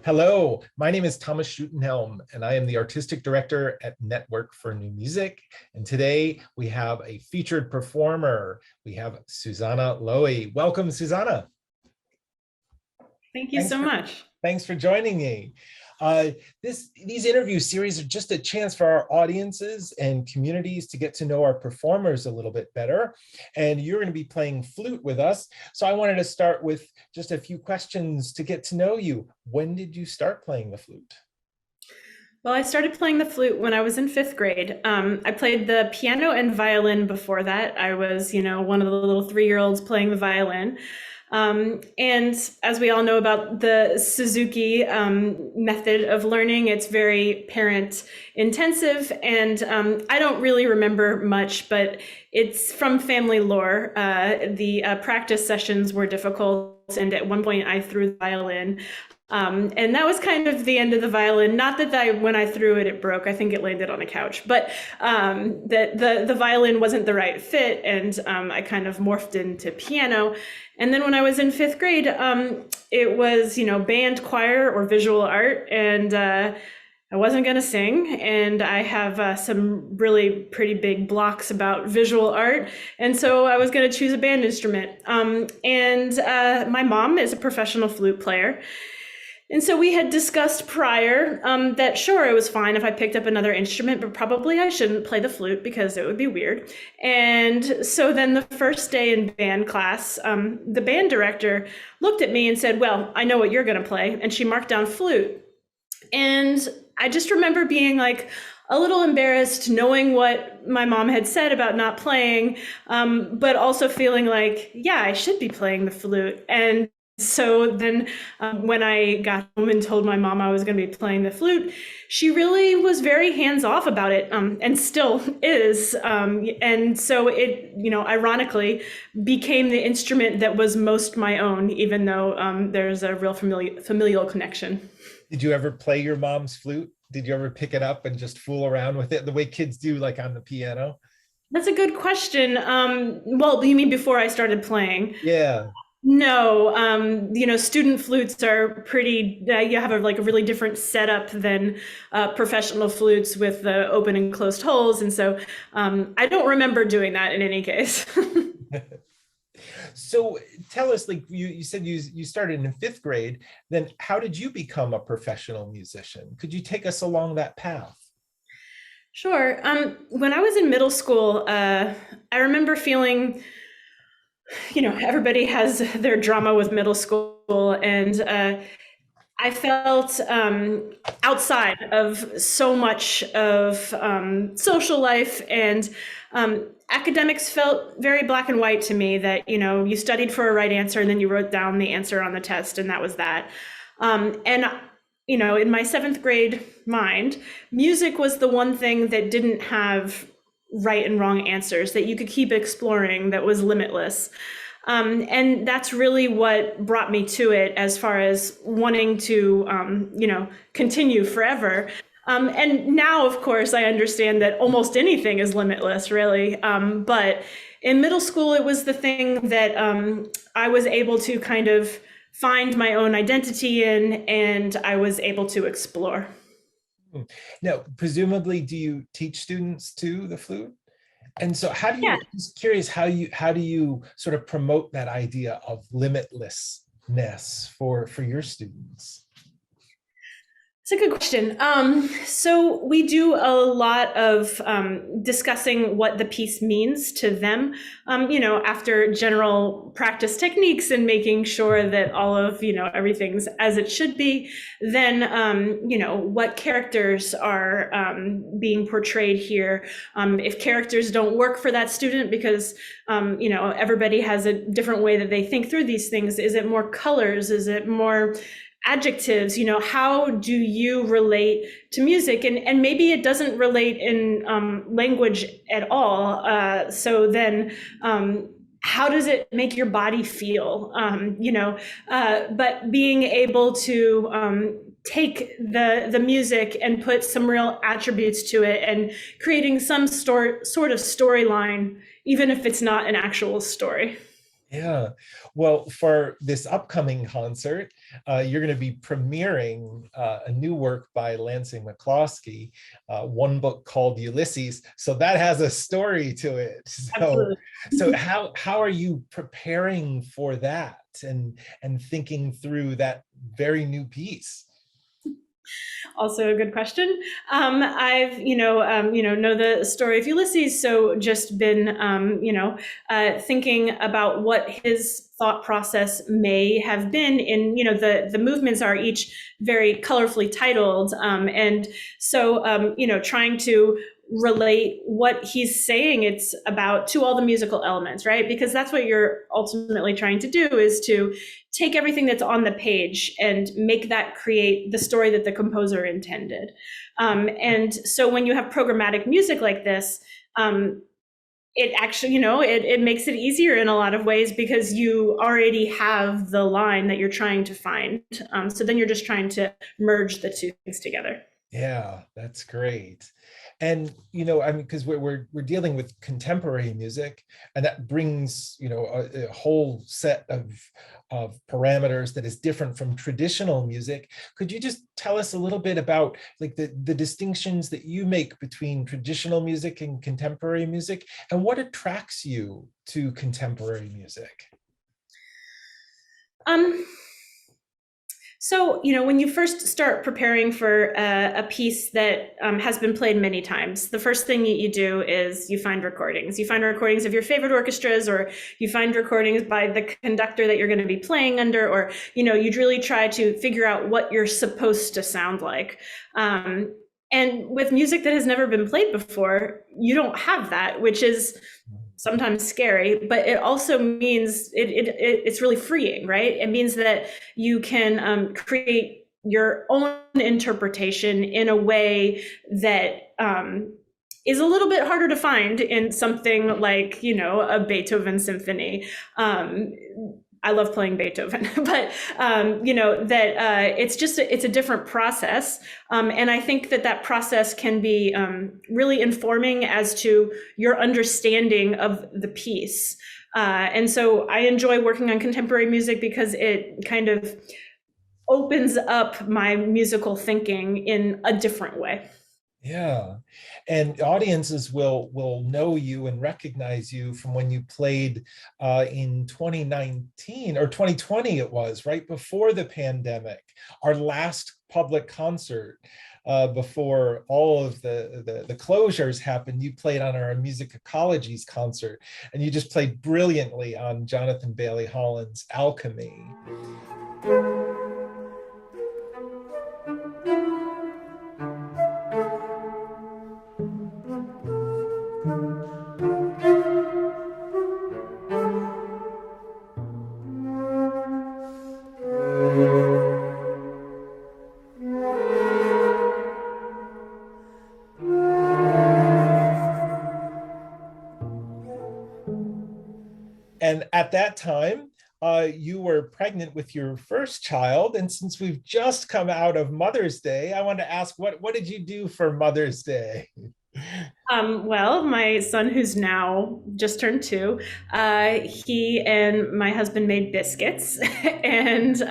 Hello, my name is Thomas Schuttenhelm, and I am the Artistic Director at Network for New Music. And today we have a featured performer. We have Susanna Loewy. Welcome, Susanna. Thank you so much. Thanks for joining me. These interview series are just a chance for our audiences and communities to get to know our performers a little bit better. And you're going to be playing flute with us. So I wanted to start with just a few questions to get to know you. When did you start playing the flute? Well, I started playing the flute when I was in fifth grade. I played the piano and violin before that. I was, one of the little 3-year-olds playing the violin. And as we all know about the Suzuki method of learning, it's very parent intensive. And I don't really remember much, but it's from family lore. The practice sessions were difficult. And at one point I threw the violin. And that was kind of the end of the violin. Not that when I threw it, it broke. I think it landed on a couch, but the violin wasn't the right fit, and I kind of morphed into piano. And then when I was in fifth grade, it was band, choir, or visual art, and I wasn't going to sing, and I have some really pretty big blocks about visual art, and so I was going to choose a band instrument. And my mom is a professional flute player. And so we had discussed prior that sure, it was fine if I picked up another instrument, but probably I shouldn't play the flute because it would be weird. And so then the first day in band class, the band director looked at me and said, "Well, I know what you're going to play." And she marked down flute. And I just remember being like a little embarrassed knowing what my mom had said about not playing, but also feeling like, yeah, I should be playing the flute. And so then when I got home and told my mom I was going to be playing the flute, she really was very hands-off about it, and still is. And so it, ironically, became the instrument that was most my own, even though there's a real familial connection. Did you ever play your mom's flute? Did you ever pick it up and just fool around with it the way kids do, like on the piano? That's a good question. Well, you mean before I started playing? Yeah. No, student flutes are pretty, you have a really different setup than professional flutes with the open and closed holes. And so I don't remember doing that in any case. So tell us, like you said you started in fifth grade, then how did you become a professional musician? Could you take us along that path? Sure. When I was in middle school, I remember feeling everybody has their drama with middle school, and I felt outside of so much of social life, and academics felt very black and white to me, that you studied for a right answer and then you wrote down the answer on the test, and that was that. And in my 7th grade mind, music was the one thing that didn't have right and wrong answers, that you could keep exploring, that was limitless. And that's really what brought me to it, as far as wanting to, continue forever. And now, of course, I understand that almost anything is limitless, really. But in middle school, it was the thing that I was able to kind of find my own identity in, and I was able to explore. Now, presumably, do you teach students too the flute? And so how do you, I'm just curious, how do you sort of promote that idea of limitlessness for your students? It's a good question. So we do a lot of discussing what the piece means to them, after general practice techniques and making sure that all of, everything's as it should be. Then, what characters are being portrayed here. If characters don't work for that student because, everybody has a different way that they think through these things. Is it more colors? Is it more adjectives? How do you relate to music? And maybe it doesn't relate in language at all. So then how does it make your body feel? But being able to take the music and put some real attributes to it, and creating some sort of storyline, even if it's not an actual story. Yeah. Well, for this upcoming concert, you're going to be premiering a new work by Lansing McCloskey, one book called Ulysses. So that has a story to it. So, Absolutely. so how are you preparing for that and thinking through that very new piece? Also a good question. I've, know the story of Ulysses, so just been, thinking about what his thought process may have been in, the movements are each very colorfully titled. And so, trying to relate what he's saying it's about to all the musical elements, right? Because that's what you're ultimately trying to do, is to take everything that's on the page and make that create the story that the composer intended. And so when you have programmatic music like this, it actually, it makes it easier in a lot of ways because you already have the line that you're trying to find. So then you're just trying to merge the two things together. Yeah, that's great. And I mean, because we're dealing with contemporary music, and that brings a whole set of parameters that is different from traditional music. Could you just tell us a little bit about like the distinctions that you make between traditional music and contemporary music, and what attracts you to contemporary music? Um, So, when you first start preparing for a piece that has been played many times, the first thing you do is you find recordings. You find recordings of your favorite orchestras, or you find recordings by the conductor that you're going to be playing under, or, you'd really try to figure out what you're supposed to sound like. And with music that has never been played before, you don't have that, which is sometimes scary, but it also means it's really freeing, right? It means that you can create your own interpretation in a way that is a little bit harder to find in something like, a Beethoven symphony. I love playing Beethoven, but that it's a different process, and I think that process can be really informing as to your understanding of the piece. And so I enjoy working on contemporary music because it kind of opens up my musical thinking in a different way. Yeah, and audiences will know you and recognize you from when you played in 2019 or 2020. It was right before the pandemic, our last public concert before all of the closures happened. You played on our Music Ecologies concert, and you just played brilliantly on Jonathan Bailey Holland's Alchemy. And at that time, you were pregnant with your first child. And since we've just come out of Mother's Day, I want to ask, what did you do for Mother's Day? Well, my son, who's now just turned 2, he and my husband made biscuits and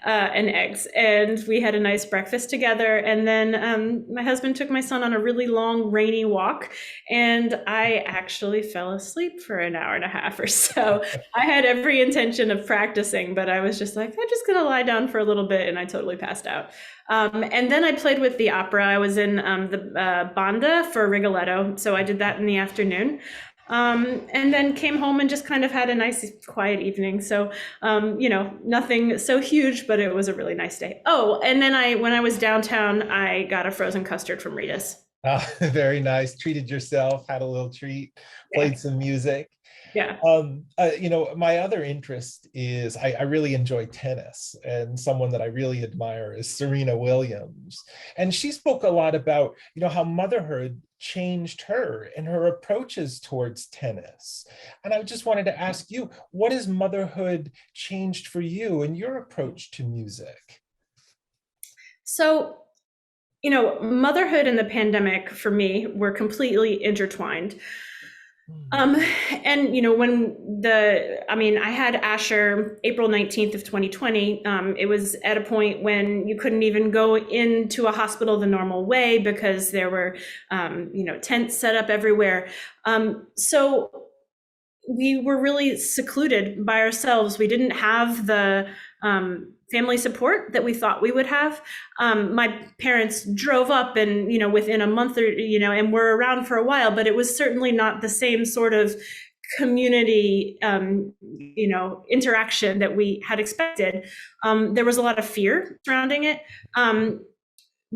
eggs, and we had a nice breakfast together. And then my husband took my son on a really long, rainy walk, and I actually fell asleep for an hour and a half or so. I had every intention of practicing, but I was just like, I'm just gonna lie down for a little bit, and I totally passed out. And then I played with the opera. I was in the banda for Rigoletto, so I did that in the afternoon. And then came home and just kind of had a nice quiet evening. So, nothing so huge, but it was a really nice day. Oh, and then when I was downtown, I got a frozen custard from Rita's. Very nice. Treated yourself, had a little treat, Yeah. played some music. Yeah. My other interest is I really enjoy tennis, and someone that I really admire is Serena Williams. And she spoke a lot about, how motherhood changed her and her approaches towards tennis. And I just wanted to ask you, what has motherhood changed for you and your approach to music? So, motherhood and the pandemic for me were completely intertwined. Hmm. Um, and I had Asher April 19th of 2020. It was at a point when you couldn't even go into a hospital the normal way because there were, tents set up everywhere. So we were really secluded by ourselves. We didn't have the family support that we thought we would have. My parents drove up and, within a month or, and were around for a while, but it was certainly not the same sort of community, interaction that we had expected. There was a lot of fear surrounding it.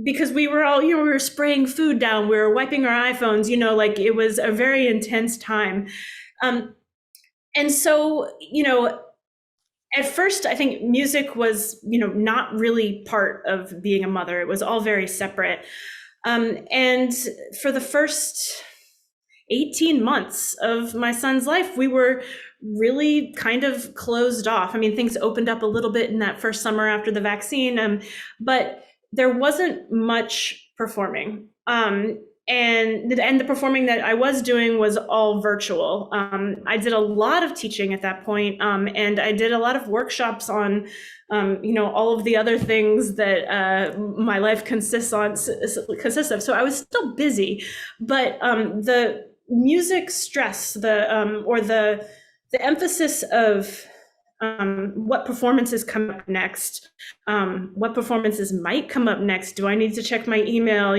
Because we were all, we were spraying food down, we were wiping our iPhones, like it was a very intense time. Um, and so, at first, I think music was, not really part of being a mother. It was all very separate. And for the first 18 months of my son's life, we were really kind of closed off. I mean, things opened up a little bit in that first summer after the vaccine, but there wasn't much performing. And the performing that I was doing was all virtual. I did a lot of teaching at that point, and I did a lot of workshops on, all of the other things that my life consists of. So I was still busy, but the music stress, the emphasis of what performances come up next, what performances might come up next, do I need to check my email,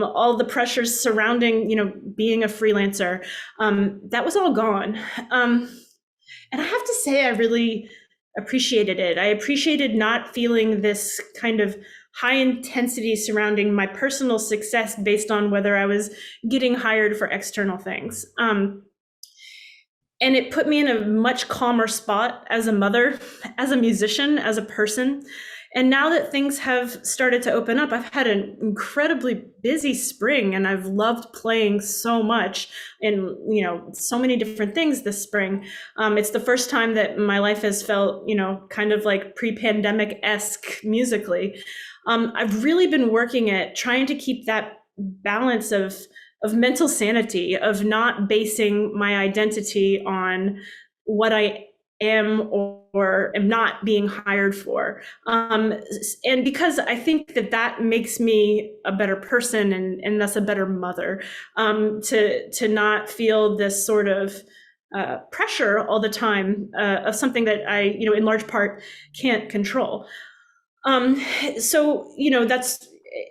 all the pressures surrounding being a freelancer, that was all gone. And I have to say, I really appreciated it. I appreciated not feeling this kind of high intensity surrounding my personal success based on whether I was getting hired for external things. And it put me in a much calmer spot as a mother, as a musician, as a person. And now that things have started to open up, I've had an incredibly busy spring, and I've loved playing so much in, so many different things this spring. It's the first time that my life has felt, kind of like pre-pandemic-esque musically. I've really been working at trying to keep that balance of mental sanity, of not basing my identity on what I am or am not being hired for. And because I think that makes me a better person, and thus a better mother, to not feel this sort of pressure all the time of something that I, in large part can't control. So, that's,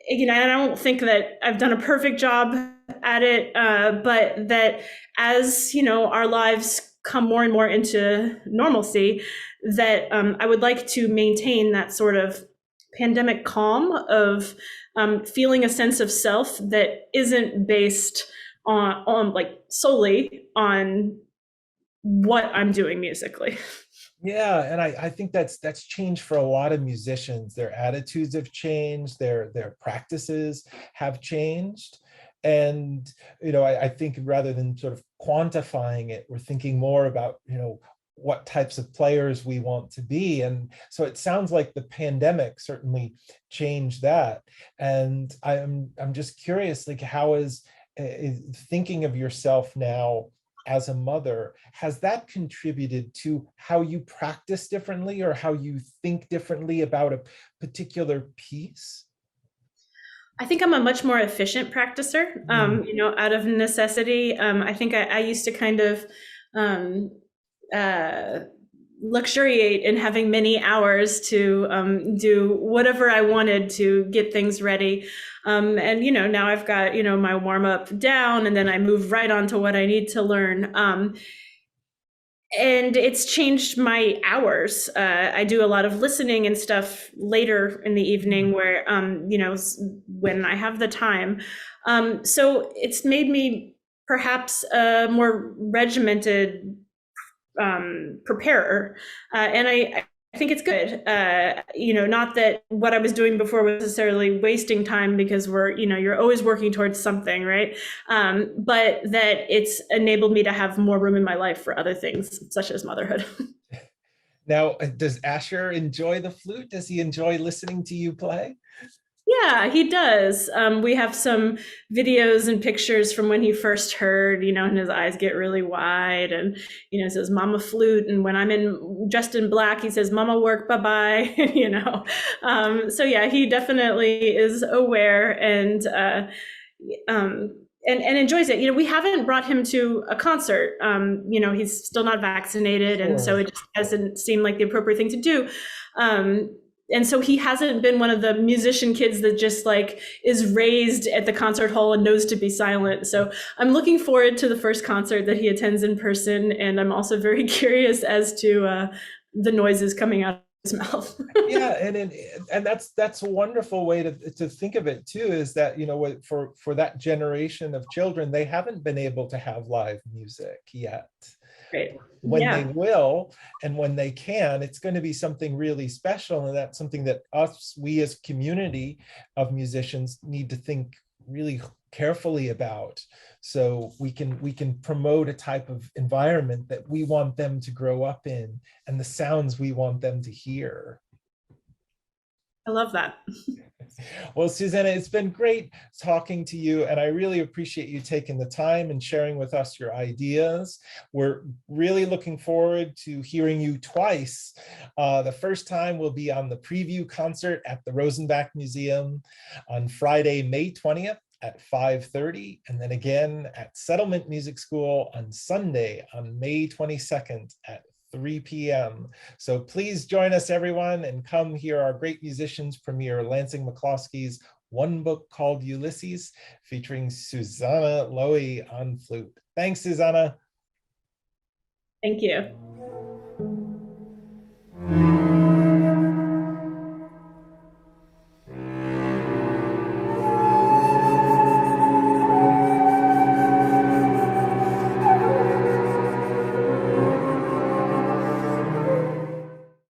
and I don't think that I've done a perfect job at it, but that as, our lives come more and more into normalcy, that I would like to maintain that sort of pandemic calm of feeling a sense of self that isn't based on like solely on what I'm doing musically. Yeah, and I think that's changed for a lot of musicians. Their attitudes have changed, their practices have changed. And I think rather than sort of quantifying it, we're thinking more about what types of players we want to be. And so it sounds like the pandemic certainly changed that. And I'm just curious, like, how is thinking of yourself now as a mother, has that contributed to how you practice differently or how you think differently about a particular piece? I think I'm a much more efficient practicer, Mm. out of necessity. I think I used to kind of um, uh, luxuriate in having many hours to do whatever I wanted to get things ready. And, now I've got, my warm up down, and then I move right on to what I need to learn. And it's changed my hours. I do a lot of listening and stuff later in the evening, where when I have the time. So it's made me perhaps a more regimented preparer, and I think it's good. Not that what I was doing before was necessarily wasting time, because you're always working towards something, right? But that it's enabled me to have more room in my life for other things, such as motherhood. Now, does Asher enjoy the flute? Does he enjoy listening to you play? Yeah, he does. We have some videos and pictures from when he first heard, and his eyes get really wide and, says, Mama flute. And when I'm dressed in black, he says, Mama work, bye bye, So yeah, he definitely is aware and enjoys it. We haven't brought him to a concert. He's still not vaccinated, and so Sure. it just doesn't seem like the appropriate thing to do. And so he hasn't been one of the musician kids that just like is raised at the concert hall and knows to be silent. So I'm looking forward to the first concert that he attends in person, and I'm also very curious as to the noises coming out of his mouth. Yeah, and that's a wonderful way to think of it too, is that for that generation of children, they haven't been able to have live music yet. Great. When they Yeah. will, and when they can, it's going to be something really special, and that's something that we as community of musicians need to think really carefully about, so we can promote a type of environment that we want them to grow up in and the sounds we want them to hear. I love that. Well, Susanna, it's been great talking to you, and I really appreciate you taking the time and sharing with us your ideas. We're really looking forward to hearing you twice. The first time will be on the preview concert at the Rosenbach Museum on Friday, May 20th at 5:30, and then again at Settlement Music School on Sunday on May 22nd at 3 p.m. So please join us, everyone, and come hear our great musicians premiere Lansing McCloskey's one book called Ulysses, featuring Susanna Loewy on flute. Thanks, Susanna. Thank you.